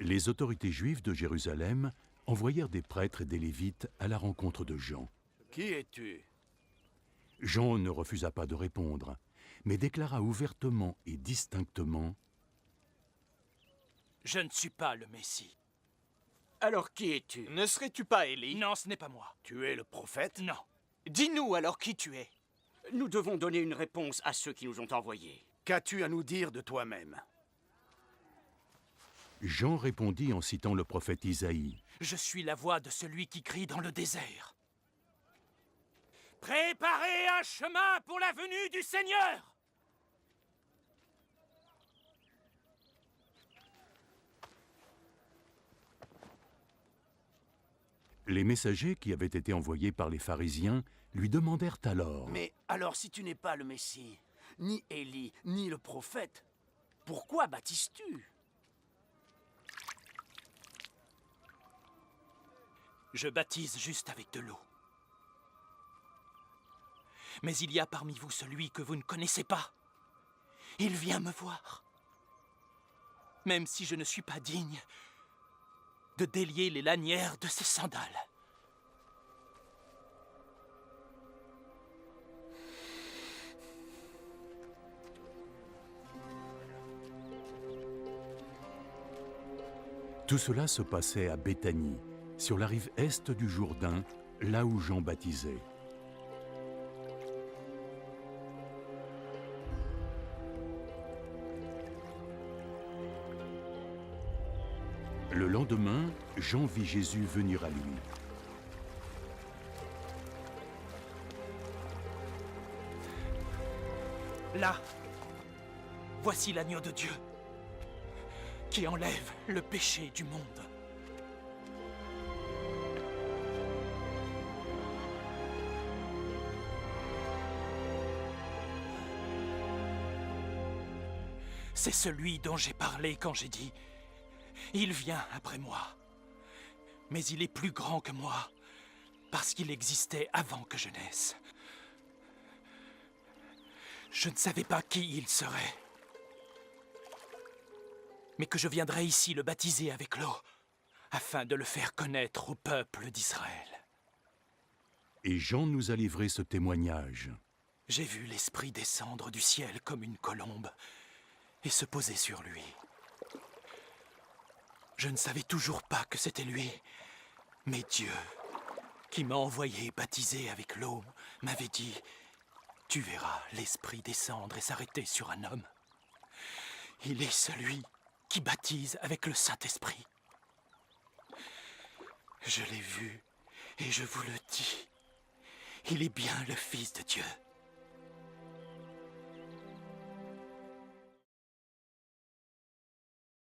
Les autorités juives de Jérusalem envoyèrent des prêtres et des lévites à la rencontre de Jean. Qui es-tu? Jean ne refusa pas de répondre, mais déclara ouvertement et distinctement: « Je ne suis pas le Messie. » Alors qui es-tu? Ne serais-tu pas Élie? Non, ce n'est pas moi. Tu es le prophète? Non. Dis-nous alors qui tu es. Nous devons donner une réponse à ceux qui nous ont envoyés. Qu'as-tu à nous dire de toi-même? Jean répondit en citant le prophète Isaïe. « Je suis la voix de celui qui crie dans le désert. Préparez un chemin pour la venue du Seigneur !» Les messagers qui avaient été envoyés par les pharisiens lui demandèrent alors: Mais alors si tu n'es pas le Messie, ni Élie, ni le prophète, pourquoi baptises-tu? Je baptise juste avec de l'eau. Mais il y a parmi vous celui que vous ne connaissez pas. Il vient me voir. Même si je ne suis pas digne de délier les lanières de ses sandales. Tout cela se passait à Béthanie, sur la rive est du Jourdain, là où Jean baptisait. Le lendemain, Jean vit Jésus venir à lui. Là, voici l'agneau de Dieu qui enlève le péché du monde. C'est celui dont j'ai parlé quand j'ai dit: il vient après moi, mais il est plus grand que moi, parce qu'il existait avant que je naisse. Je ne savais pas qui il serait, mais que je viendrais ici le baptiser avec l'eau, afin de le faire connaître au peuple d'Israël. Et Jean nous a livré ce témoignage. J'ai vu l'Esprit descendre du ciel comme une colombe et se poser sur lui. Je ne savais toujours pas que c'était lui, mais Dieu, qui m'a envoyé baptiser avec l'eau, m'avait dit: tu verras l'Esprit descendre et s'arrêter sur un homme. Il est celui qui baptise avec le Saint-Esprit. Je l'ai vu et je vous le dis, il est bien le Fils de Dieu.